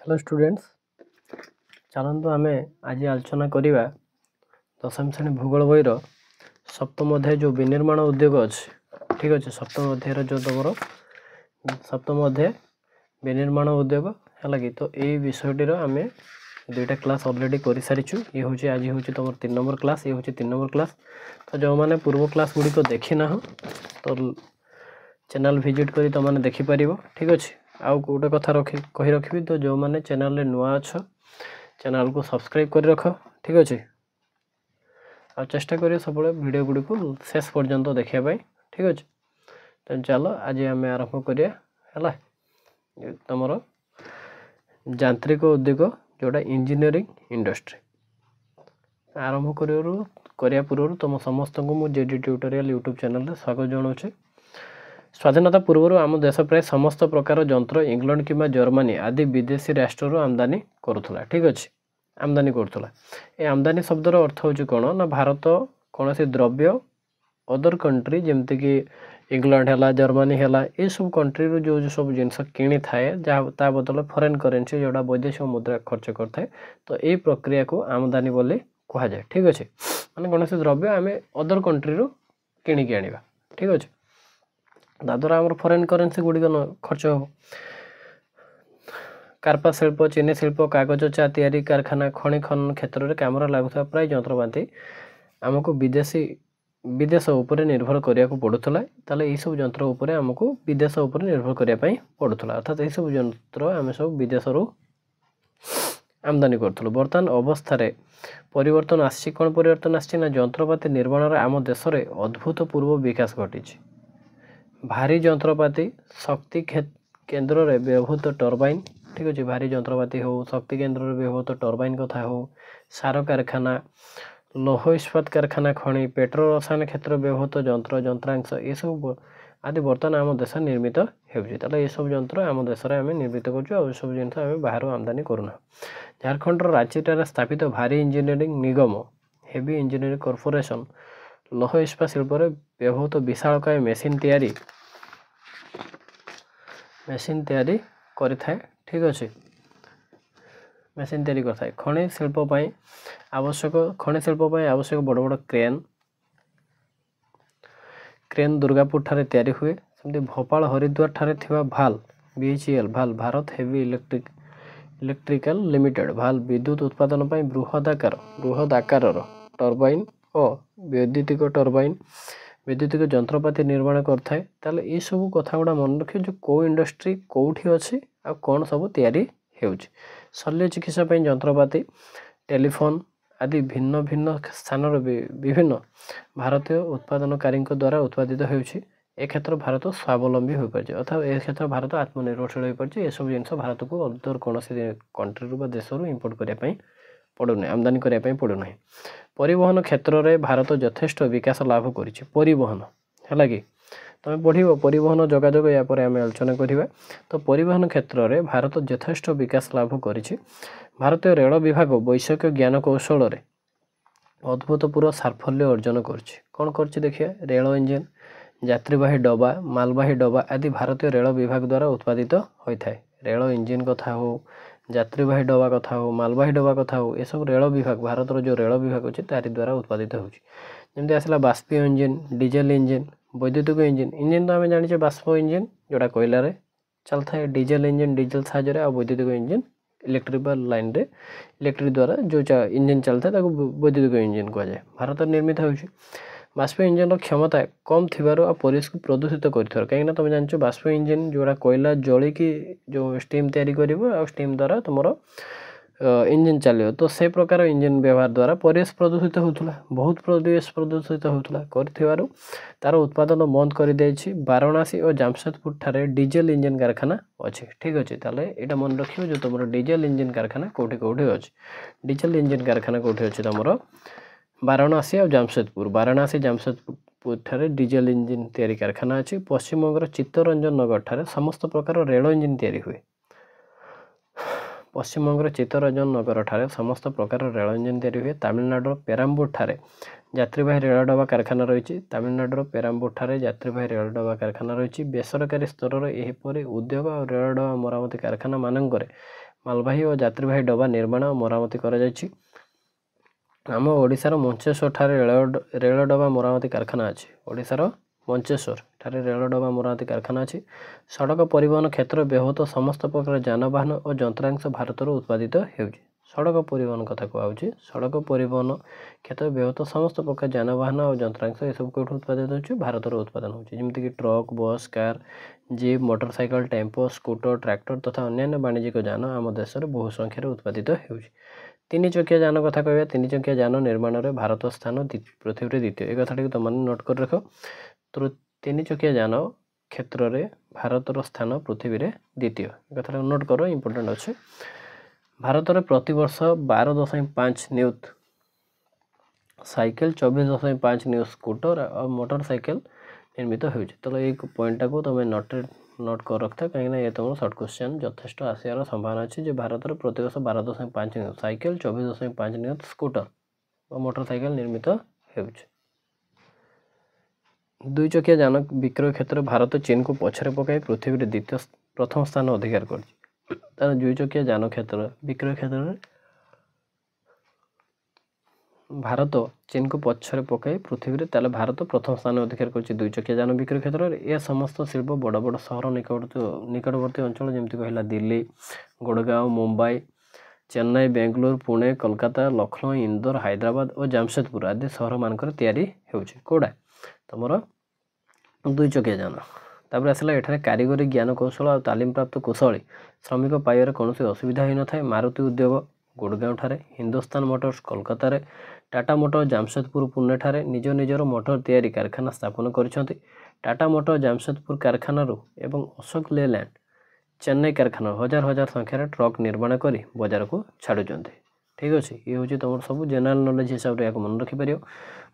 Hello students चलतु आम आज आलोचना करवा दशम श्रेणी भूगोल बईर सप्तम अध्याय जो विनिर्माण उद्योग अच्छे ठीक अच्छे सप्तम अध्याय जो तुम सप्तम अध्याय विनिर्माण उद्योग है कि तो यही विषयटीर आम दुईटा क्लास अलरेडी कर सारीचु ये हूँ आज हूँ तुम 3 नंबर क्लास ये हूँ 3 नंबर क्लास तो जो मैंने पूर्व क्लास गुड़िक देखी ना तो चैनल विजिट करी तुम मैंने देखिपर ठीक अच्छे आउ गोटे कथा कही रखी तो जो मैंने चैनल रे नुआ अच्छ चैनल को सब्सक्राइब कर रख ठीक अच्छे आ चेष्टा करिए सब वीडियो गुड़ी को शेष पर्यंत देखापी ठीक अच्छे तो चलो आज आम आरंभ करिया तुम यांत्रिक उद्योग जोटा इंजीनियरिंग इंडस्ट्री आरंभ करिया पूर्व तुम समस्त को मुझे जेडी ट्यूटोरियल यूट्यूब चैनल रे स्वागत जनाऊँ। स्वाधीनता पूर्व आम देश प्राय समस्त प्रकार यंत्र इंग्लैंड किंवा जर्मनी आदि विदेशी राष्ट्र आमदानी करुला ठीक अच्छे आमदानी करुला ये आमदानी शब्दर अर्थ हूँ कौन ना भारत कौन से द्रव्य अदर कंट्री जमती कि इंग्लैंड है जर्मनी है ये सब कंट्री जो सब जिनस किणी थाए जहाँ बदल फॉरेन करेन्सी जोड़ा वैदेशिक मुद्रा खर्च करता तो यही प्रक्रिया को आमदानी बोली कह जाए ठीक अच्छे माने कौन से द्रव्य आम अदर कंट्री किणिकी आनिबा ठीक अच्छे द्वारा आम फॉरेन करेन्सी गुड़िक खर्च हो कार्पा शिल्प चीनी शिल्प कागज चा तैयारी कारखाना खनि खनन क्षेत्र में काम लगुवा प्राय यंत्रपाति आमको विदेश उपर निर्भर करिया पड़ूला ताले ये सब यंत्र उपर आमको विदेश उपर निर्भर करने पड़ूला अर्थात ये सब यंत्र आम सब विदेश आमदानी करूँ। बर्तमान अवस्था परिवर्तन आसी कौन परिवर्तन आसी यंत्रपाति निर्माण आम देश में अद्भुतपूर्व विकास घटी भारी यंत्रपाति शक्ति केन्द्र में व्यवहृत टर्बाइन ठीक अच्छे भारी यंत्रपाति हो शक्ति केन्द्र में व्यवहृत टर्बाइन कथा हो सार कारखाना लौह इस्पात कारखाना खनि पेट्रोल रसायन क्षेत्र व्यवहृत यंत्र यंत्रांश ये सब आदि बर्तमान आम देश निर्मित हो ये सब यंत्र आम देश में आम निर्मित कर सब जिन बाहर आमदानी करूना। झारखंड रांची स्थापित भारी इंजीनियरिंग निगम हेवी इंजीनियरिंग कॉर्पोरेशन लौह इस्पात शिल्प व्यवहृत विशालकाय मेसीन तैयारी करें ठीक अच्छे मेसीन तैयारी करता है खनि शिल्प आवश्यक बड़ बड़ क्रेन दुर्गापुर ठारे तैयारी हुए सेमती भोपाल हरिद्वार ठारे थिबा भाल BHEL भाल भारत हेवी इलेक्ट्रिकल लिमिटेड भाल विद्युत उत्पादन पर बृहद आकार टर्बाइन और वैद्युतिक यंत्रपाति निर्माण करता है ये सब कथा गुड़ा मन रखिए जो कौ इंडस्ट्री कौटी अच्छी आ कौन सब तैयारी होउछि शल्य चिकित्सा यंत्रपाति टेलीफोन आदि भिन्न भिन्न स्थान विभिन्न भारतीय उत्पादनकारी द्वारा उत्पादित होउछि ए क्षेत्र भारत स्वावलंबी हो पारे अर्थात ए क्षेत्र भारत आत्मनिर्भरशील हो पारे सब जिन भारत को अदर कौन कंट्री देश इंपोर्ट करने पड़ूना आमदानी करने पड़ूना। परिवहन क्षेत्र में भारत यथेष्ट विकास लाभ करिछि परिवहन है कि तुम पढ़ो परिवहन जोगाजोग या आम आलोचना करवा तो परिवहन क्षेत्र में भारत यथेष्ट विकास लाभ करिछि भारतीय रेल विभाग वैषयिक ज्ञान कौशल अद्भुतपूर्व साफल्य अर्जन करुछि कौन करुछि देखिए रेल इंजिन यात्रीवाही डबा मालवाही डबा आदि भारतीय रेल विभाग द्वारा उत्पादित होता है रेल इंजिन कथा हो यात्रीवाही डबा कथा हो मालवाही डबा कथा हो ये सब रेल विभाग भारत जो रेल विभाग अच्छे तारी द्वारा उत्पादित होती आसला बाष्पीय इंजिन डीजेल इंजिन वैद्युतिक इंजिन तो आम जाने बाष्प इंजिन जोड़ा कोयलार चलता है डीजेल इंजिन डीजेल साहाଯ୍य आ वैद्युतिक इंजिन इलेक्ट्रिकल लाइन रे इलेक्ट्रिक द्वारा जो इंजिन चलता है वैद्युतिक इंजिन कहुए भारत निर्मित होउछि बाष्प इंजिन क्षमता कम थी परिवेश को प्रदूषित कर कहीं तुम जान बाष्प इंजिन जोड़ा कोयला जलिकी जो स्टीम तैयारी कर स्टीम द्वारा तुम इंजिन चलो तो से प्रकार इंजिन व्यवहार द्वारा परिवेश प्रदूषित होता बहुत परिवेश प्रदूषित होता तार उत्पादन बंद कर वाराणसी और जामशेदपुर ठारे डीजेल इंजिन कारखाना अच्छे ठीक अच्छे ताले यहाँ मन रखियो जो तुम डीजेल इंजिन कारखाना कौटी कौटी अच्छे डीजेल इंजिन कारखाना कौटी अच्छे तुम वाराणसी और जामशेदपुर ठारे डीजेल इंजिन तैयारी कारखाना अच्छी पश्चिमबंगर चित्तरंजन नगर ठारे समस्त प्रकार रेल इंजिन तैयारी हुए ପଶ୍ଚିମବଙ୍ଗର ଚିତ୍ତରଞ୍ଜନ ନଗର ଠାରେ ସମସ୍ତ ପ୍ରକାର ରେଳ ଇଞ୍ଜିନ ତିଆରି ହୁଏ। ତାମିଲନାଡୁର ପେରାମ୍ବୁର ଠାରେ ଯାତ୍ରୀବାହୀ ରେଳ ଡବା କାରଖାନା ରହିଛି। ତାମିଲନାଡୁର ପେରାମ୍ବୁର ଠାରେ ଯାତ୍ରୀବାହୀ ରେଳ ଡବା କାରଖାନା ରହିଛି। ବେସରକାରୀ ସ୍ତରରେ ଏହିପରି ଉଦ୍ୟୋଗ ଆଉ ରେଳ ଡବା ମରାମତି କାରଖାନା ମାନଙ୍କରେ ମାଲବାହୀ ଓ ଯାତ୍ରୀବାହୀ ଡବା ନିର୍ମାଣ ଓ ମରାମତି କରାଯାଇଛି। ଆମ ଓଡ଼ିଶାର ମଞ୍ଚେଶ୍ୱର ଠାରେ ରେଳ ଡବା ମରାମତି କାରଖାନା ଅଛି। ଓଡ଼ିଶାର ମଞ୍ଚେଶ୍ୱର ଠାରେ ରେଳ ଡବା ମରାମତି କାରଖାନା ଅଛି। ସଡ଼କ ପରିବହନ କ୍ଷେତ୍ରରେ ବ୍ୟବହୃତ ସମସ୍ତ ପ୍ରକାର ଯାନବାହନ ଓ ଯନ୍ତ୍ରାଂଶ ଭାରତରୁ ଉତ୍ପାଦିତ ହେଉଛି। ସଡ଼କ ପରିବହନ କଥା କୁହାଯାଉଛି। ସଡ଼କ ପରିବହନ କ୍ଷେତ୍ରରେ ବ୍ୟବହୃତ ସମସ୍ତ ପ୍ରକାର ଯାନବାହନ ଆଉ ଯନ୍ତ୍ରାଂଶ ଏସବୁ କେଉଁଠୁ ଉତ୍ପାଦିତ ହେଉଛି? ଭାରତରୁ ଉତ୍ପାଦନ ହେଉଛି। ଯେମିତିକି truck, bus, car, jeep, motorcycle, tempo, scooter, tractor ତଥା ଅନ୍ୟାନ୍ୟ ବାଣିଜ୍ୟିକ ଯାନ ଆମ ଦେଶରେ ବହୁ ସଂଖ୍ୟାରେ ଉତ୍ପାଦିତ ହେଉଛି। ତିନି ଚକିଆ ଯାନ କଥା କହିବା। ତିନି ଚକିଆ ଯାନ ନିର୍ମାଣରେ ଭାରତ ସ୍ଥାନ ପୃଥିବୀରେ ଦ୍ୱିତୀୟ। ଏ କଥାଟିକୁ ତୁମମାନେ ନୋଟ୍ କରି ରଖ। ତିନି ଚକିଆ ଯାନ କ୍ଷେତ୍ରରେ ଭାରତର ସ୍ଥାନ ପୃଥିବୀରେ ଦ୍ୱିତୀୟ। ଏ କଥାଟାକୁ ନୋଟ୍ କର, ଇମ୍ପୋର୍ଟାଣ୍ଟ ଅଛି। ଭାରତରେ ପ୍ରତିବର୍ଷ 12.5 ନିୟୁତ ସାଇକେଲ, 24.5 ନିୟୁତ ସ୍କୁଟର ଆଉ ମୋଟର ସାଇକେଲ ନିର୍ମିତ ହେଉଛି। ତ ଏଇ ପଏଣ୍ଟଟାକୁ ତୁମେ ନୋଟ୍ କରି ରଖିଥା, କାହିଁକିନା ଏ ତୁମର ସର୍ଟ କ୍ୱେଶ୍ଚନ୍ ଯଥେଷ୍ଟ ଆସିବାର ସମ୍ଭାବନା ଅଛି ଯେ ଭାରତରେ ପ୍ରତିବର୍ଷ 12.5 ନିୟୁତ ସାଇକେଲ, 24.5 ନିୟୁତ ସ୍କୁଟର ଓ ମୋଟର ସାଇକେଲ ନିର୍ମିତ ହେଉଛି। ଦୁଇ ଚକିଆ ଯାନ ବିକ୍ରୟ କ୍ଷେତ୍ରରେ ଭାରତ ଚୀନକୁ ପଛରେ ପକାଇ ପୃଥିବୀରେ ପ୍ରଥମ ସ୍ଥାନ ଅଧିକାର କରିଛି। ତାର ଦୁଇ ଚକିଆ ଯାନ ବିକ୍ରୟ କ୍ଷେତ୍ରରେ ଭାରତ ଚୀନକୁ ପଛରେ ପକାଇ ପୃଥିବୀରେ ତାହେଲେ ଭାରତ ପ୍ରଥମ ସ୍ଥାନ ଅଧିକାର କରିଛି ଦୁଇ ଚକିଆ ଯାନ ବିକ୍ରୟ କ୍ଷେତ୍ରରେ। ଏ ସମସ୍ତ ଶିଳ୍ପ ବଡ଼ ବଡ଼ ସହର ନିକଟବର୍ତ୍ତୀ ଅଞ୍ଚଳ ଯେମିତି କହିଲା ଦିଲ୍ଲୀ, ଗୁଡ଼ଗାଁଓ, ମୁମ୍ବାଇ, ଚେନ୍ନାଇ, ବେଙ୍ଗଲୁରୁ, ପୁଣେ, କୋଲକାତା, ଲକ୍ଷ୍ନୌ, ଇନ୍ଦୋର, ହାଇଦ୍ରାବାଦ ଓ ଜାମଶେଦପୁର ଆଦି ସହରମାନଙ୍କରେ ତିଆରି ହେଉଛି। କେଉଁଟା? ତୁମର ଦୁଇ ଚକିଆ ଯାନ। ତାପରେ ଆସିଲା ଏଠାରେ କାରିଗରୀ ଜ୍ଞାନ କୌଶଳ ଆଉ ତାଲିମପ୍ରାପ୍ତ କୁଶଳୀ ଶ୍ରମିକ ପାଇବାରେ କୌଣସି ଅସୁବିଧା ହୋଇନଥାଏ। ମାରୁତି ଉଦ୍ୟୋଗ ଗୁଡ଼ଗାଁଓ ଠାରେ, ହିନ୍ଦୁସ୍ତାନ ମୋଟର୍ସ କୋଲକାତାରେ, ଟାଟା ମୋଟର ଜାମଶେଦପୁର ପୁନେ ଠାରେ ନିଜ ନିଜର ମୋଟର ତିଆରି କାରଖାନା ସ୍ଥାପନ କରିଛନ୍ତି। ଟାଟା ମୋଟର ଜାମଶେଦପୁର କାରଖାନାରୁ ଏବଂ ଅଶୋକ ଲେଲ୍ୟାଣ୍ଡ ଚେନ୍ନାଇ କାରଖାନାରୁ ହଜାର ହଜାର ସଂଖ୍ୟାରେ ଟ୍ରକ୍ ନିର୍ମାଣ କରି ବଜାରକୁ ଛାଡ଼ୁଛନ୍ତି। ଠିକ୍ ଅଛି, ଇଏ ହେଉଛି ତୁମର ସବୁ ଜେନେରାଲ ନଲେଜ ହିସାବରେ ଏହାକୁ ମନେ ରଖିପାରିବ।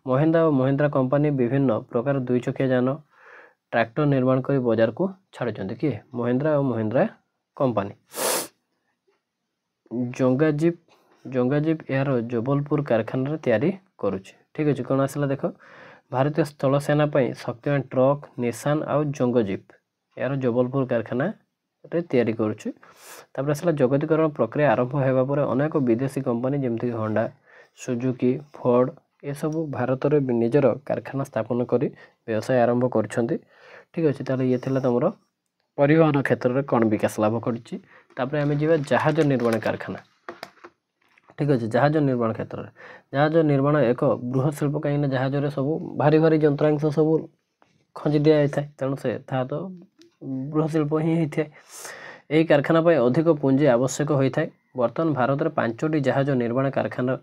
ମହିନ୍ଦ୍ରା ଓ ମହିନ୍ଦ୍ରା କମ୍ପାନୀ ବିଭିନ୍ନ ପ୍ରକାର ଦୁଇ ଚକିଆ ଯାନ ଟ୍ରାକ୍ଟର ନିର୍ମାଣ କରି ବଜାରକୁ ଛାଡ଼ୁଛନ୍ତି। କିଏ? ମହିନ୍ଦ୍ରା ଓ ମହିନ୍ଦ୍ରା କମ୍ପାନୀ। ଜଙ୍ଗାଜିପ୍ ଏହାର ଜବଲପୁର କାରଖାନାରେ ତିଆରି କରୁଛି। ଠିକ୍ ଅଛି, କ'ଣ ଆସିଲା ଦେଖ। ଭାରତୀୟ ସ୍ଥଳ ସେନା ପାଇଁ ଶକ୍ତିମାନ ଟ୍ରକ୍ ନିଶାନ ଆଉ ଜଙ୍ଗଜିପ୍ ଏହାର ଜବଲପୁର କାରଖାନାରେ ତିଆରି କରୁଛି। ତାପରେ ଆସିଲା ଜଗତୀକରଣ ପ୍ରକ୍ରିୟା ଆରମ୍ଭ ହେବା ପରେ ଅନେକ ବିଦେଶୀ କମ୍ପାନୀ ଯେମିତିକି ହୋଣ୍ଡା, ସୁଜୁକି, ଫୋର୍ଡ ଏସବୁ ଭାରତରେ ନିଜର କାରଖାନା ସ୍ଥାପନ କରି ବ୍ୟବସାୟ ଆରମ୍ଭ କରିଛନ୍ତି। ଠିକ୍ ଅଛି, ତାହେଲେ ଇଏ ଥିଲା ତୁମର ପରିବହନ କ୍ଷେତ୍ରରେ କ'ଣ ବିକାଶ ଲାଭ କରିଛି। ତାପରେ ଆମେ ଯିବା ଜାହାଜ ନିର୍ମାଣ କାରଖାନା। ଠିକ୍ ଅଛି, ଜାହାଜ ନିର୍ମାଣ କ୍ଷେତ୍ରରେ ଜାହାଜ ନିର୍ମାଣ ଏକ ବୃହତ୍ ଶିଳ୍ପ, କାହିଁକିନା ଜାହାଜରେ ସବୁ ଭାରି ଭାରି ଯନ୍ତ୍ରାଂଶ ସବୁ ଖଞ୍ଜି ଦିଆଯାଇଥାଏ, ତେଣୁ ତାହା ତ ବୃହତ୍ ଶିଳ୍ପ ହିଁ ହେଇଥାଏ। ଏହି କାରଖାନା ପାଇଁ ଅଧିକ ପୁଞ୍ଜି ଆବଶ୍ୟକ ହୋଇଥାଏ। ବର୍ତ୍ତମାନ ଭାରତରେ 5ଟି ଜାହାଜ ନିର୍ମାଣ କାରଖାନା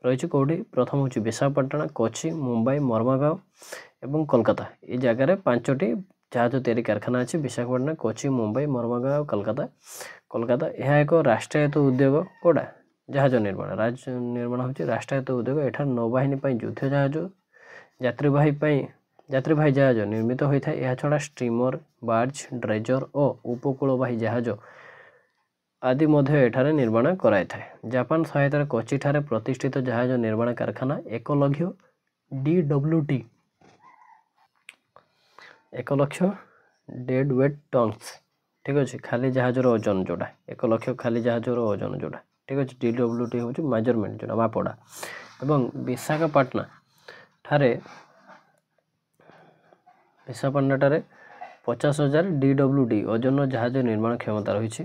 ରହିଛି। କେଉଁଠି? ପ୍ରଥମ ହେଉଛି ବିଶାଖାପାଟଣା, କୋଚି, ମୁମ୍ବାଇ, ମର୍ମାଗାଓଁ ଏବଂ କୋଲକାତା। এই ଜାଗାରେ 5ଟି ଜାହାଜ ତିଆରି କାରଖାନା ଅଛି। ବିଶାଖାପାଟଣା, କୋଚି, ମୁମ୍ବାଇ, ମର୍ମାଗାଓଁ ଆଉ କୋଲକାତା। ଏହା ଏକ ରାଷ୍ଟ୍ରାୟତ୍ତ ଉଦ୍ୟୋଗ। କେଉଁଟା? ଜାହାଜ ନିର୍ମାଣ ହେଉଛି ରାଷ୍ଟ୍ରାୟତ୍ତ ଉଦ୍ୟୋଗ। ଏଠାରେ ନୌବାହିନୀ ପାଇଁ ଯୁଦ୍ଧ ଜାହାଜ, ଯାତ୍ରୀବାହୀ ଜାହାଜ ନିର୍ମିତ ହୋଇଥାଏ। ଏହାଛଡ଼ା ଷ୍ଟ୍ରିମର, ବାର୍ଜ, ଡ୍ରେଜର ଓ ଉପକୂଳବାହୀ ଜାହାଜ ଆଦି ମଧ୍ୟ ଏଠାରେ ନିର୍ମାଣ କରାଯାଇଥାଏ। ଜାପାନ ସହାୟତାରେ କୋଚି ଠାରେ ପ୍ରତିଷ୍ଠିତ ଜାହାଜ ନିର୍ମାଣ କାରଖାନା 1 ଲକ୍ଷ DWT 1 ଲକ୍ଷ ଡେଡ୍ ୱେଟ୍ ଟନ୍ସ। ଠିକ୍ ଅଛି, ଖାଲି ଜାହାଜର ଓଜନ ଯେଉଁଟା 1 ଲକ୍ଷ ଖାଲି ଜାହାଜର ଓଜନ ଯେଉଁଟା। ଠିକ୍ ଅଛି, DWT ହେଉଛି ମେଜରମେଣ୍ଟ ଯେଉଁଟା ମାପଟା। ଏବଂ ବିଶାଖାପାଟଣା ଠାରେ 50,000 DWT ଓଜନର ଜାହାଜ ନିର୍ମାଣ କ୍ଷମତା ରହିଛି।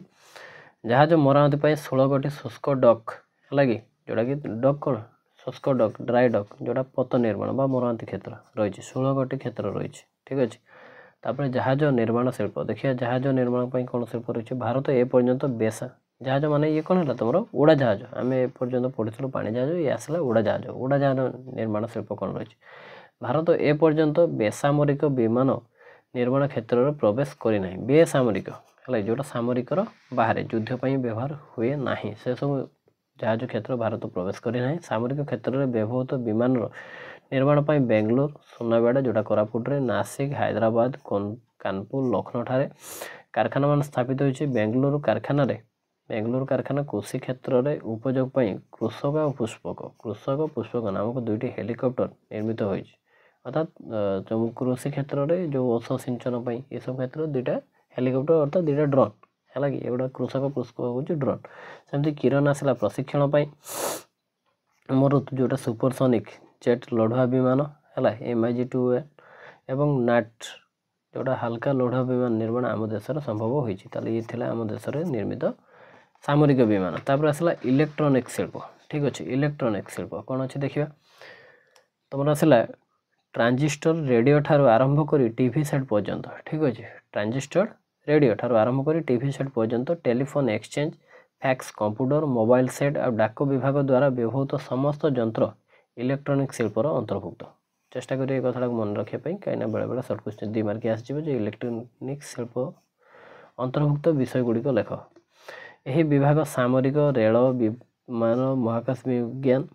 ଜାହାଜ ମରାମତି ପାଇଁ 16ଗୋଟି ଶୁଷ୍କ ଡକ୍, ହେଲା କି, ଯେଉଁଟାକି ଡକ୍ କ'ଣ? ଶୁଷ୍କ ଡକ୍, ଡ୍ରାଏ ଡକ୍, ଯେଉଁଟା ପୋତ ନିର୍ମାଣ ବା ମରାମତି କ୍ଷେତ୍ର ରହିଛି। 16ଗୋଟି କ୍ଷେତ୍ର ରହିଛି। ଠିକ୍ ଅଛି, ତାପରେ ଜାହାଜ ନିର୍ମାଣ ଶିଳ୍ପ ଦେଖିବା। ଜାହାଜ ନିର୍ମାଣ ପାଇଁ କ'ଣ ଶିଳ୍ପ ରହିଛି? ଭାରତ ଏପର୍ଯ୍ୟନ୍ତ ଜାହାଜ ମାନେ ଇଏ କ'ଣ ହେଲା ତୁମର? ଉଡ଼ାଜାହାଜ। ଆମେ ଏପର୍ଯ୍ୟନ୍ତ ପଢ଼ିଥିଲୁ ପାଣି ଜାହାଜ, ଇଏ ଆସିଲା ଉଡ଼ାଜାହାଜ। ଉଡ଼ାଜାହାଜ ନିର୍ମାଣ ଶିଳ୍ପ କ'ଣ ରହିଛି? ଭାରତ ଏପର୍ଯ୍ୟନ୍ତ ବେସାମରିକ ବିମାନ ନିର୍ମାଣ କ୍ଷେତ୍ରରେ ପ୍ରବେଶ କରିନାହିଁ। ବେସାମରିକ ହେଲା, ଯେଉଁଟା ସାମରିକର ବାହାରେ ଯୁଦ୍ଧ ପାଇଁ ବ୍ୟବହାର ହୁଏ ନାହିଁ, ସେସବୁ ଜାହାଜ କ୍ଷେତ୍ର ଭାରତ ପ୍ରବେଶ କରିନାହିଁ। ସାମରିକ କ୍ଷେତ୍ରରେ ବ୍ୟବହୃତ ବିମାନର ନିର୍ମାଣ ପାଇଁ ବେଙ୍ଗଲୋର, ସୁନାବେଡ଼ା ଯେଉଁଟା କୋରାପୁଟରେ, ନାସିକ, ହାଇଦ୍ରାବାଦ, କାନପୁର, ଲକ୍ଷ୍ନୌ ଠାରେ କାରଖାନାମାନ ସ୍ଥାପିତ ହୋଇଛି। ବେଙ୍ଗଲୁରୁ କାରଖାନାରେ बेंगलुरु कारखाना कृषि क्षेत्र में उपयोग पर कृषक और पुष्पक नामक 2टी हेलिकॉप्टर निर्मित हो अर्थात जो कृषि क्षेत्र में जो औषध सिंचन पर ये सब क्षेत्र 2टा हेलिकॉप्टर अर्थात 2टा ड्रोन है कि एगुड़ा कृषक पुष्पक हूँ ड्रोन सेमती किरण आसला प्रशिक्षण मरुत जोटा सुपरसोनिक जेट लढ़ुआ विमान है MiG-2 एवं नाट जोटा हल्का लढ़ुआ विमान निर्माण आम देश संभव होती ये थिला आम देश निर्मित सामरिक विमान तापर आसला इलेक्ट्रोनिक शिल्प ठीक अच्छे इलेक्ट्रोनिक शिल्प कौन अच्छे देखा तुम आसला ट्रांजिस्टर रेडियो ठार आरंभ कर टीवी सेट पर्यंत ठीक अच्छे ट्रांजिस्टर रेडियो ठार आरंभ कर टीवी सेट पर्यंत telephone exchange fax computer mobile set और डाक विभाग द्वारा व्यवहृत समस्त यंत्र इलेक्ट्रोनिक शिल्पर अंतर्भुक्त चेष्टा करिए कथा मन रखापी कहीं बेले बेले सर्ट क्वेश्चन 2 मार्क आसो इलेक्ट्रोनिक शिल्प अंतर्भुक्त विषय गुड़िक लेख यही विभाग सामरिक रेल विमान महाकाश विज्ञान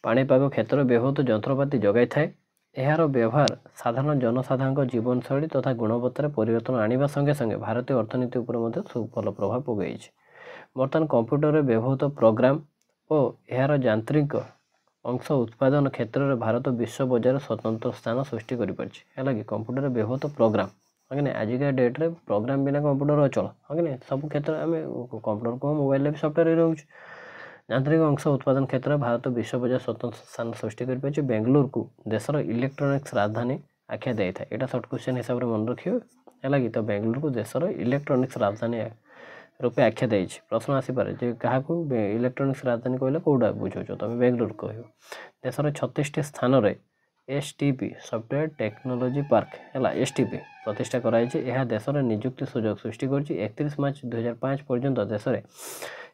पाणीपाग क्षेत्र व्यवहृत यंत्रपाति जगाई थाए यार व्यवहार साधारण जनसाधारण जीवनशैली तथा गुणवत्तार परिवर्तन आने संगे संगे भारतीय अर्थनीति उपर सुफल प्रभाव पकई बर्तमान कंप्यूटर व्यवहृत प्रोग्राम और यार यांत्रिक अंश उत्पादन क्षेत्र में भारत विश्व बजार स्वतंत्र स्थान सृष्टि कर कंप्यूटर व्यवहृत प्रोग्राम हाँ आजिका डेट्रे प्रोग्राम बिना कंप्यूटर अचल हाँ सब क्षेत्र में कंप्यूटर को मोबाइल भी सफ्टवेयर रोचे यांत्रिक अंश उत्पादन क्षेत्र में भारत विश्व बजार स्वतंत्र स्थान सृष्टि कर बेंगलुरु को देशर इलेक्ट्रोनिक्स राजधानी आख्या दे था यहाँ सर्ट क्वेश्चन हिसाब से मन रखिए है तो बेंगलुरु को देशर इलेक्ट्रोनिक्स राजधानी रूपे आख्या दे प्रश्न आसीपे जे क्या इलेक्ट्रोनिक्स राजधानी कहले कौटा बुझाऊ तुम बेंगलुरु कह देशर 36टी स्थान में STP सॉफ्टवेयर टेक्नोलॉजी पार्क है STP प्रतिष्ठा कराई यह देश में निजुक्ति सुजोग सृष्टि कर 31 मार्च 2005 पर्यंत देश में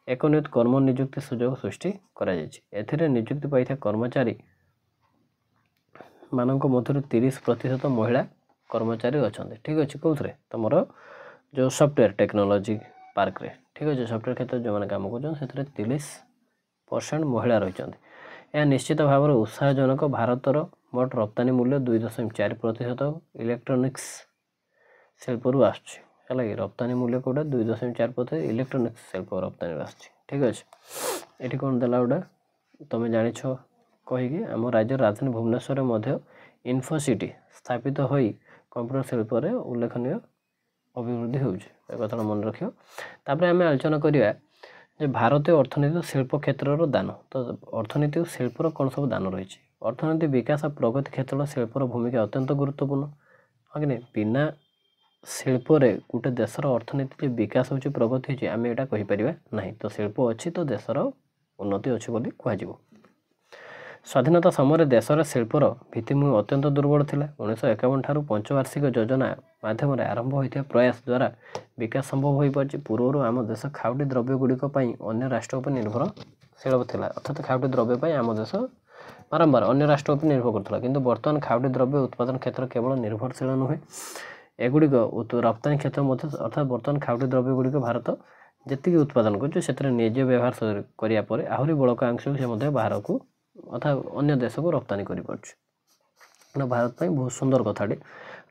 एक नियुक्त कर्म निजुक्ति सुजोग सृष्टि कर निजुक्ति पाई कर्मचारी मानक मध्य 30% महिला कर्मचारी अच्छा ठीक अच्छे कौन तुम जो सॉफ्टवेयर टेक्नोलॉजी पार्क रे ठीक अच्छे सॉफ्टवेयर क्षेत्र जो मैंने काम कर 30% महिला रही यह निश्चित भाव में उत्साहजनक भारतर मोट रप्तानी मूल्य 2.4% इलेक्ट्रोनिक्स शिल्पर आसला कि रप्तानी मूल्य कौटा 2.4% इलेक्ट्रोनिक्स शिल्प रप्तानी आस ठीक अच्छे ये कौन देला गोटा तुम जान कहीकि आम राज्य राजधानी भुवनेश्वर में इन्फोसिटी स्थापित हो कंप्यूटर शिल्प उल्लेखनीय अभिवृद्धि होता मन रखियो तापर आम आलोचना करिया जे भारतीय अर्थनीति शिल्प क्षेत्र दान तो अर्थनीति शिल्पर कौन सब दान रही अर्थनीति विकास और प्रगति क्षेत्र शिल्पर भूमिका अत्यंत गुरुत्वपूर्ण हाँ कि बिना शिल्पर गोटे देशर अर्थनीति विकास हो प्रगति होती आम यहाँ कहीपर ना तो शिल्प अच्छी तो देशर उन्नति अच्छी बोली कह स्वाधीनता समय देशर शिल्पर भित्तिभूमि अत्यंत दुर्बल थिला 1951 ठारू पंचवार्षिक योजना माध्यम आरंभ होता प्रयास द्वारा विकास संभव हो पार्टी पूर्व आम देश खाउटी द्रव्य गुड़िक अन्य राष्ट्र पर निर्भरशील था अर्थात खाउटी द्रव्य आम देश बारंबार अन्य राष्ट्र पर निर्भर करता किंतु बर्तमान खाउटी द्रव्य उत्पादन क्षेत्र केवल निर्भरशील नुहे एगुड़िक रप्तानी क्षेत्र अर्थात बर्तमान खाउटी द्रव्य गुड़िक भारत जी उत्पादन कर निज व्यवहार करापर आहरी बड़का अंश से बाहर को अर्थात अन्य देश को रप्तानी कर भारत में बहुत सुंदर कथाटी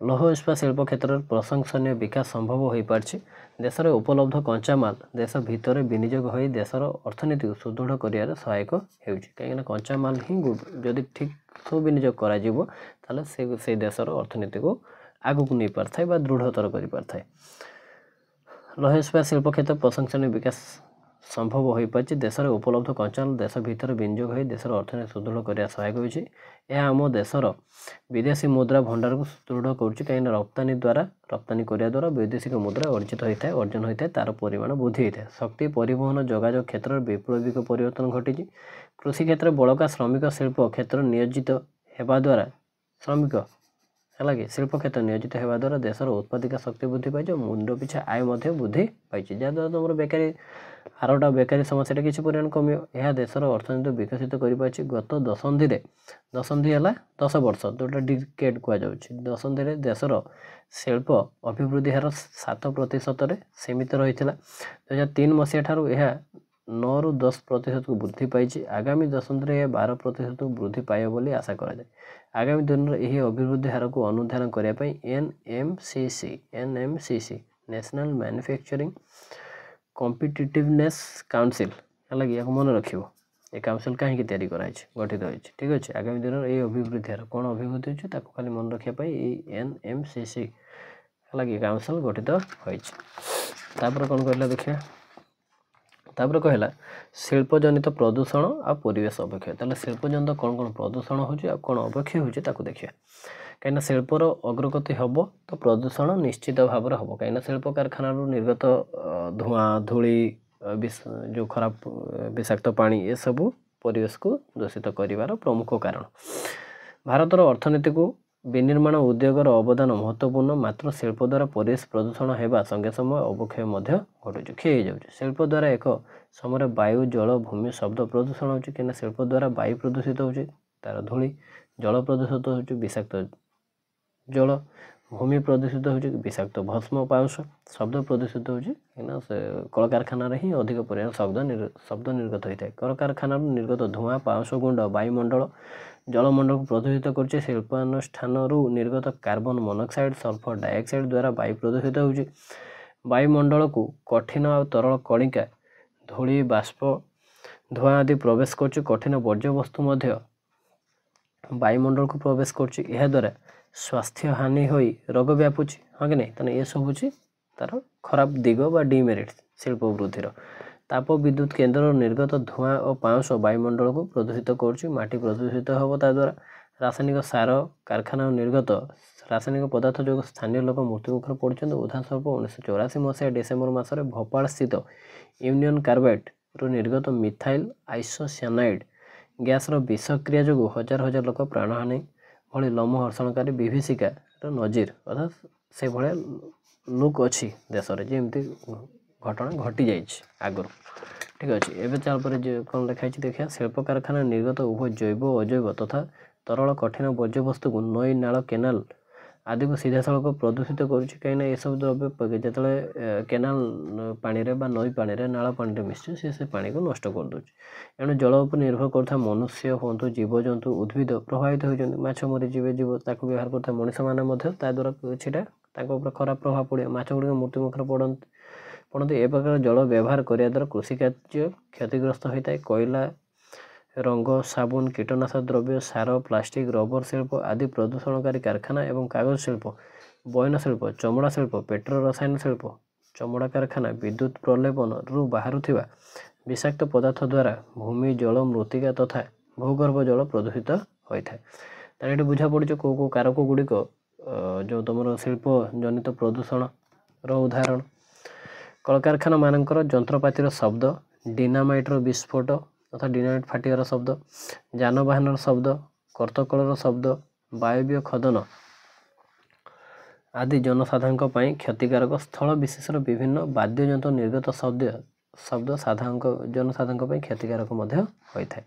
लौह इस्पात शिल्प क्षेत्र में प्रशंसनीय विकास संभव हो पार्टी देश में उपलब्ध कंचामाल देश भितर विनियोग हो देशर अर्थनीति को सुदृढ़ कर सहायक हो कहीं कंचामाल ही जदि ठीक सुविनियोग कर देशर अर्थनीति को आगू नहीं पार दृढ़तर कर पार लौह इस्पात शिल्प क्षेत्र प्रशंसनीय विकास संभव हो पार्टी देश में उपलब्ध कंचामाल देश भितर विनियोग हो देशर अर्थनीति सुदृढ़ कर सहायक हो आम देशर विदेशी मुद्रा भंडार को सुदृढ़ कहीं रप्तानी करने द्वारा वैदेशिक मुद्रा अर्जित होता है अर्जन होता है तार परिमाण वृद्धि होता है शक्ति परिवहन जोगाजोग क्षेत्र में विप्लविक परिवर्तन घटी कृषि क्षेत्र बड़का श्रमिक शिल्प क्षेत्र नियोजित होगा द्वारा श्रमिक है कि शिल्प क्षेत्र नियोजित होगा द्वारा देशर उत्पादिका शक्ति वृद्धि पाई मुंड पिछा आय वृद्धि पाई जहाँद्वारा तुम बेकारी हारटा बेकारी समस्या किसी परिमाण कम यह देशर अर्थनीति विकसित कर गत दशंधि है 10 वर्ष जोटा डिकेड कहुच्छे दशंधि देशर शिल्प अभिवृद्धि हार 7% सीमित रही है 2003 मसीहा ठारू यह 9 ରୁ 10% को वृद्धि पाई आगामी दशंधि यह 12% को वृद्धि पाए बोली आशा कराए आगामी दिन में यह अभिवृद्धि हार को अनुधान करने NMCC national manufacturing competitiveness council है कि मन रखियो ए काउंसिल कहीं तैयारी कराई गठित होती ठीक अच्छे आगामी दिन ये अभिवृद्धि कौन अभिवृद्धि होती खाली मन रखापी NMCC है कि काउंसिल गठित होपर कौन कहला देखिए तापर कहला शिल्पजनित प्रदूषण आ परिवेश अवक्षय ताले शिल्पजनित कौन कौन प्रदूषण हो कौन अवक्षय हो देखिए कहीं शिल्पर अग्रगति हम तो प्रदूषण निश्चित भाव में हम कहीं शिल्प कारखाना निर्गत धुआं धूली जो खराब विषाक्त पानी ये सब परिवेश को दूषित करिवार प्रमुख कारण भारतर अर्थनीति को विनिर्माण उद्योगर अवदान महत्वपूर्ण मात्र शिल्प द्वारा परिवेश प्रदूषण होगा संगे समय अवक्षय घटुच क्षय हो शिल्प द्वारा एक समय वायु जल भूमि शब्द प्रदूषण हो कहीं शिल्प द्वारा वायु प्रदूषित हो तार धूली जल प्रदूषित हो विषाक्त जल भूमि प्रदूषित हो विषाक्त भस्म पाउंश शब्द प्रदूषित हो कल कारखाना ही अधिक परिमाण शब्द निर्गत होता है कल कारखाना निर्गत धुआं पाउंश गुंड वायुमंडल जलमंडल को प्रदूषित कर शिल्पानुष्ठान निर्गत कार्बन मोनोक्साइड सल्फर डाइऑक्साइड द्वारा वायु प्रदूषित हो वायुमंडल को कठिन और तरल कणिका धूली बाष्प धुआं आदि प्रवेश कर कठिन वर्ज्यवस्तु वायुमंडल को प्रवेश कर स्वास्थ्य हानि हो रोग व्यापुची हाँ कि नहीं तो ये सब हूँ तार खराब दिग बा डिमेरिट शिल्प वृद्धिर ताप विद्युत केन्द्र निर्गत धुआं और पाउंश वायुमंडल को प्रदूषित करटी प्रदूषित हम द्वारा रासायनिक सार कारखाना निर्गत रासायनिक पदार्थ जो स्थानीय लोक मृत्युमुखर पड़ते उदाहरणस्वरूप 1984 मसीहा डिसेम्बर मासरे भोपाल स्थित यूनियन कार्बाइड रु निर्गत मिथाइल आइसोसाइनाइड गैस विषक्रिया जो हजार हजार लोक प्राणहानि भली लोमहर्षणकारी विभीषिकार नजीर अर्थात से भाया लुक अच्छी देश में जमी घटना घटी जाइए आगुरी ठीक अच्छे एवं तापर कौन लिखाई देखिए शिल्प कारखाना निर्गत उभय जैव अजैव तथा तरल कठिन वर्ज्यवस्तु को नई नाल केनाल आदि को सीधा सड़क प्रदूषित कहीं ये सब द्रव्य जो केनाल पानी रे बा नई पानी रे नाल पानी मिसुचे से पानी को नष्ट कर दूँ एणु जल उपर निर्भर करता मनुष्य हूँ जीवजंतु उद्भिद प्रभावित होती माछ मरीजे जीव ताक व्यवहार करता मनीष मैंने द्वारा किछिटा खराब प्रभाव पड़े माछ गुड़िक मृत्यु मुखर पड़ते ए प्रकार जल व्यवहार करने द्वारा कृषि कार्य क्षतिग्रस्त होता है कोयला रंग साबुन कीटनाशक द्रव्य सार प्लास्टिक रबर शिल्प आदि प्रदूषणकारी कारखाना एवं कागज शिल्प बयन शिल्प चमड़ा शिल्प पेट्रो रसायन शिल्प चमड़ा कारखाना विद्युत प्रलेपन रु बाहरुथिबा विषाक्त पदार्थ द्वारा भूमि जल मृत्तिका तथा भूगर्भ जल प्रदूषित होता है ये बुझा पड़े कौ कौ कारक गुड़िक जो तुम शिल्प जनित प्रदूषण उदाहरण कलकारखाना मानकर जंत्रपातिर शब्द डिनामाइटर विस्फोट तथा डिनामाइट फाटिकार शब्द जानवाहन शब्द कर्तकलर शब्द वायव्य खदन आदि जनसाधारण क्षतिकारक स्थल विशेष विभिन्न वाद्ययंत्र निर्गत शब्द जनसाधारण क्षतिकारक होता है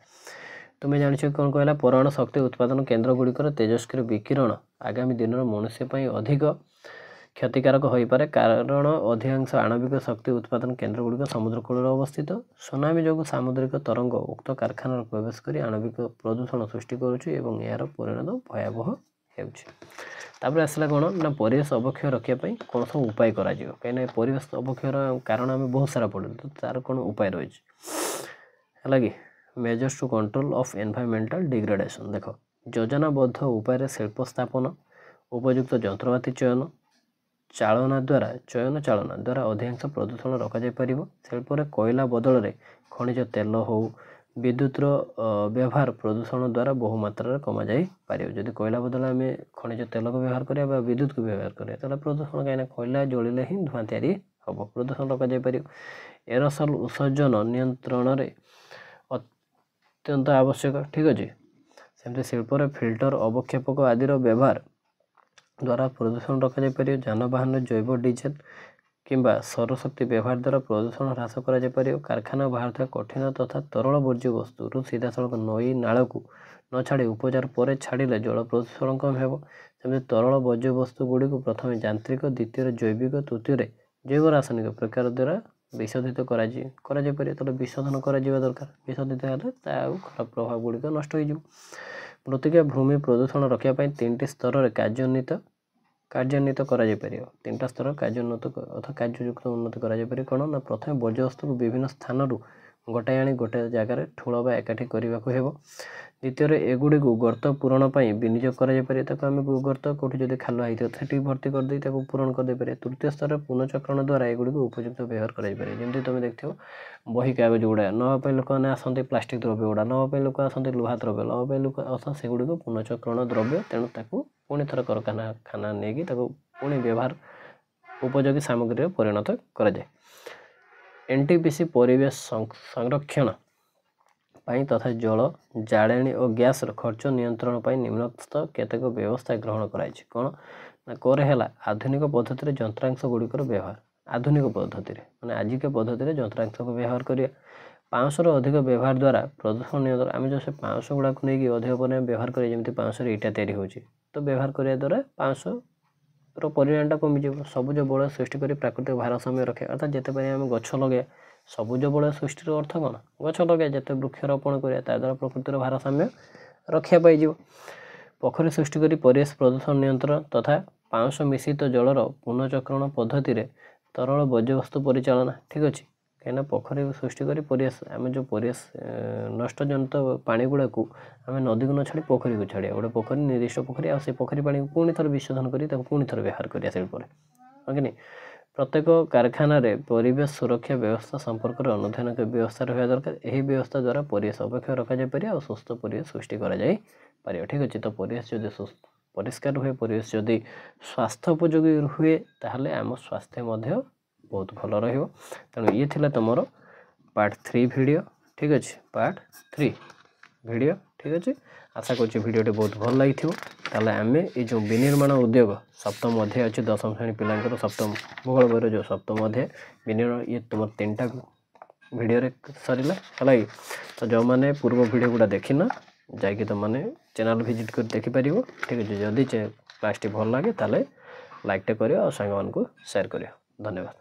तुम्हें जान कौन कहला परमाणु शक्ति उत्पादन केन्द्र गुड़िकर तेजस्क्रिय विकिरण आगामी दिन में मनुष्य अधिक क्षतिकारक हो पारे कारण अधिकांश आणविक शक्ति उत्पादन केन्द्र गुड़िक समुद्र कूल अवस्थित सुनामी जो सामुद्रिक तरंग उक्त कारखाना प्रवेश कर आणविक प्रदूषण सृष्टि करुच्ची यार परिणाम भयावह होपर आसला कौन ना परिवेश अवक्षय रखापी कौन सब उपाय कर कहीं परिवेश अवक्षय कारण आम बहुत सारा पड़े तो तार कौन उपाय रही है कि measures to control of environmental degradation देख योजनाबद्ध उपाय शिल्प स्थापन उपयुक्त जंत्रपाति चयन चालना द्वारा अधिकांश प्रदूषण रखापर शिल्प कोयला बदल में खनिज तेल हो विद्युतर व्यवहार प्रदूषण द्वारा बहुमात्रा कम जापर जदि कोयला बदल आम खनिज तेल को व्यवहार करा विद्युत को व्यवहार करा प्रदूषण कहीं कोयला जलिले ही धूआं तैयारी हम प्रदूषण रखापर एरोसल उत्सर्जन नियंत्रण में अत्यंत आवश्यक ठीक अच्छे सेमती शिल्प फिल्टर अवक्षेपक आदि व्यवहार द्वारा प्रदूषण रखापर जानवाहन जैव डीजेल किंबा सौरशक्ति व्यवहार द्वारा प्रदूषण ह्रास कर कारखाना बाहर कठिन तथा तरल वर्ज्य वस्तु सीधा सड़क नई नाल को न छाड़ी उपचार पर छाड़े जल प्रदूषण कम होमती तरल वर्ज्य वस्तु गुड़ी को प्रथम यांत्रिक द्वितीय जैविक तृतीय जैव रासायनिक प्रकार द्वारा विशोधित कर विशोधन कर दरकार विशोधित खराब प्रभाव गुड़िक नष्ट हो मृत्तिका भूमि प्रदूषण रखापी 3टी स्तर में कार्यान्वित କାର୍ଯ୍ୟାନ୍ୱିତ କରାଯାଇପାରିବ। 3ଟା ସ୍ତର କାର୍ଯ୍ୟୋନ୍ନତ ଅର୍ଥାৎ କାର୍ଯ୍ୟଯୁକ୍ତ ଉନ୍ନତି କରାଯାଇପାରିବ କ'ଣ ନା ପ୍ରଥମେ ବର୍ଜ୍ୟବସ୍ତୁକୁ ବିଭିନ୍ନ ସ୍ଥାନରୁ ଗୋଟାଇ ଆଣି ଗୋଟେ ଜାଗାରେ ଠୁଳ ବା ଏକାଠି କରିବାକୁ ହେବ। ଦ୍ୱିତୀୟରେ ଏଗୁଡ଼ିକୁ ଗର୍ତ୍ତ ପୂରଣ ପାଇଁ ବିନିଯୋଗ କରାଯାଇପାରିବ। ତାକୁ ଆମେ ଗର୍ତ୍ତ କେଉଁଠି ଯଦି ଖାଲ ହେଇଥିବ ସେଠି ଭର୍ତ୍ତି କରିଦେଇ ତାକୁ ପୂରଣ କରିଦେଇପାରିବା। ତୃତୀୟ ସ୍ତରରେ ପୁନଃଚକ୍ରଣ ଦ୍ୱାରା ଏଗୁଡ଼ିକୁ ଉପଯୁକ୍ତ ବ୍ୟବହାର କରାଯାଇପାରିବ। ଯେମିତି ତୁମେ ଦେଖିଥିବ ବହି କାଗଜ ଗୁଡ଼ା ନେବା ପାଇଁ ଲୋକମାନେ ଆସନ୍ତି, ପ୍ଲାଷ୍ଟିକ୍ ଦ୍ରବ୍ୟ ଗୁଡ଼ା ନେବା ପାଇଁ ଲୋକ ଆସନ୍ତି, ଲୁହା ଦ୍ରବ୍ୟ ନେବା ପାଇଁ ଲୋକ ଆସନ୍ତି, ସେଗୁଡ଼ିକୁ ପୁନଃଚକ୍ରଣ ଦ୍ରବ୍ୟ। ତେଣୁ ତାକୁ ପୁଣି ଥରେ କାରଖାନା ନେଇକି ତାକୁ ପୁଣି ବ୍ୟବହାର ଉପଯୋଗୀ ସାମଗ୍ରୀରେ ପରିଣତ କରାଯାଏ। NTPC ପରିବେଶ ସଂରକ୍ଷଣ ପାଇଁ ତଥା ଜଳ, ଜାଳେଣୀ ଓ ଗ୍ୟାସର ଖର୍ଚ୍ଚ ନିୟନ୍ତ୍ରଣ ପାଇଁ ନିମ୍ନୋକ୍ତ କେତେକ ବ୍ୟବସ୍ଥା ଗ୍ରହଣ କରାଯାଇଛି। କ'ଣ ନା କରେ ହେଲା ଆଧୁନିକ ପଦ୍ଧତିରେ ଯନ୍ତ୍ରାଂଶ ଗୁଡ଼ିକର ବ୍ୟବହାର। ଆଧୁନିକ ପଦ୍ଧତିରେ ମାନେ ଆଜିକା ପଦ୍ଧତିରେ ଯନ୍ତ୍ରାଂଶକୁ ବ୍ୟବହାର କରିବା। 500ରୁ ଅଧିକ ବ୍ୟବହାର ଦ୍ୱାରା ପ୍ରଦୂଷଣ ନିୟନ୍ତ୍ରଣ। ଆମେ ଯେଉଁ ସେ 500 ଗୁଡ଼ାକୁ ନେଇକି ଅଧିକ ପରିମାଣ ବ୍ୟବହାର କରିବା, ଯେମିତି 500ରେ ଇଟା ତିଆରି ହେଉଛି, ତ ବ୍ୟବହାର କରିବା ଦ୍ୱାରା 500ର ପରିମାଣଟା କମିଯିବ। ସବୁଜ ବଳୟ ସୃଷ୍ଟି କରି ପ୍ରାକୃତିକ ଭାରସାମ୍ୟ ରଖିବା ଅର୍ଥାତ୍ ଯେତେ ପରିମାଣ ଆମେ ଗଛ ଲଗାଇବା, ସବୁଜ ବଳୟ ସୃଷ୍ଟିର ଅର୍ଥ କ'ଣ? ଗଛ ଲଗାଇବା, ଯେତେ ବୃକ୍ଷରୋପଣ କରିବା ତା ଦ୍ୱାରା ପ୍ରକୃତିର ଭାରସାମ୍ୟ ରକ୍ଷା ପାଇଯିବ। ପୋଖରୀ ସୃଷ୍ଟି କରି ପରିବେଶ ପ୍ରଦୂଷଣ ନିୟନ୍ତ୍ରଣ ତଥା 500 ମିଶ୍ରିତ ଜଳର ପୁନଃଚକ୍ରଣ ପଦ୍ଧତିରେ ତରଳ ବର୍ଜ୍ୟବସ୍ତୁ ପରିଚାଳନା। ଠିକ୍ ଅଛି, କାହିଁକିନା ପୋଖରୀ ସୃଷ୍ଟି କରି ପରିବେଶ ଆମେ ଯେଉଁ ପରିବେଶ ନଷ୍ଟଜନିତ ପାଣି ଗୁଡ଼ାକୁ ଆମେ ନଦୀକୁ ନ ଛାଡ଼ି ପୋଖରୀକୁ ଛାଡ଼ିବା। ଗୋଟେ ପୋଖରୀ ନିର୍ଦ୍ଦିଷ୍ଟ ପୋଖରୀ, ଆଉ ସେ ପୋଖରୀ ପାଣିକୁ ପୁଣି ଥରେ ବିଶୋଧନ କରି ତାକୁ ପୁଣି ଥରେ ବ୍ୟବହାର କରିବା ସେଇ ପରେ। ହଁ କି ନାହିଁ? ପ୍ରତ୍ୟେକ କାରଖାନାରେ ପରିବେଶ ସୁରକ୍ଷା ବ୍ୟବସ୍ଥା ସମ୍ପର୍କରେ ଅନୁଧ୍ୟାନ ବ୍ୟବସ୍ଥା ରହିବା ଦରକାର। ଏହି ବ୍ୟବସ୍ଥା ଦ୍ୱାରା ପରିବେଶ ଅବକ୍ଷୟ ରଖାଯାଇପାରିବ ଆଉ ସୁସ୍ଥ ପରିବେଶ ସୃଷ୍ଟି କରାଯାଇପାରିବ। ଠିକ୍ ଅଛି, ତ ପରିବେଶ ଯଦି ପରିଷ୍କାର ହୁଏ, ପରିବେଶ ଯଦି ସ୍ୱାସ୍ଥ୍ୟ ଉପଯୋଗୀ ହୁଏ, ତାହେଲେ ଆମ ସ୍ୱାସ୍ଥ୍ୟ ମଧ୍ୟ ବହୁତ ଭଲ ରହିବ। ତେଣୁ ଇଏ ଥିଲା ତୁମର ପାର୍ଟ 3 ଭିଡ଼ିଓ। ଠିକ୍ ଅଛି, ପାର୍ଟ 3 ଭିଡ଼ିଓ। ଠିକ୍ ଅଛି, ଆଶା କରୁଛି ଭିଡ଼ିଓଟି ବହୁତ ଭଲ ଲାଗିଥିବ। ତାହେଲେ ଆମେ ଏ ଯେଉଁ ବିନିର୍ମାଣ ଉଦ୍ୟୋଗ ସପ୍ତମ ଅଧ୍ୟାୟ ଅଛି, 10ମ ଶ୍ରେଣୀ ପିଲାଙ୍କର ସପ୍ତମ ଭୂଗୋଳ ବହିର ଯେଉଁ ସପ୍ତମ ଅଧ୍ୟାୟ ବିନିର୍ମାଣ, ଇଏ ତୁମର 3ଟା ଭିଡ଼ିଓରେ ସରିଲା ହେଲା କି। ତ ଯେଉଁମାନେ ପୂର୍ବ ଭିଡ଼ିଓ ଗୁଡ଼ା ଦେଖିନ ଯାଇକି ତୁମମାନେ ଚ୍ୟାନେଲ୍ ଭିଜିଟ୍ କରି ଦେଖିପାରିବ। ଠିକ୍ ଅଛି, ଯଦି କ୍ଲାସ୍ଟି ଭଲ ଲାଗେ ତାହେଲେ ଲାଇକ୍ଟେ କରିବ ଆଉ ସାଙ୍ଗମାନଙ୍କୁ ସେୟାର କରିବ। ଧନ୍ୟବାଦ।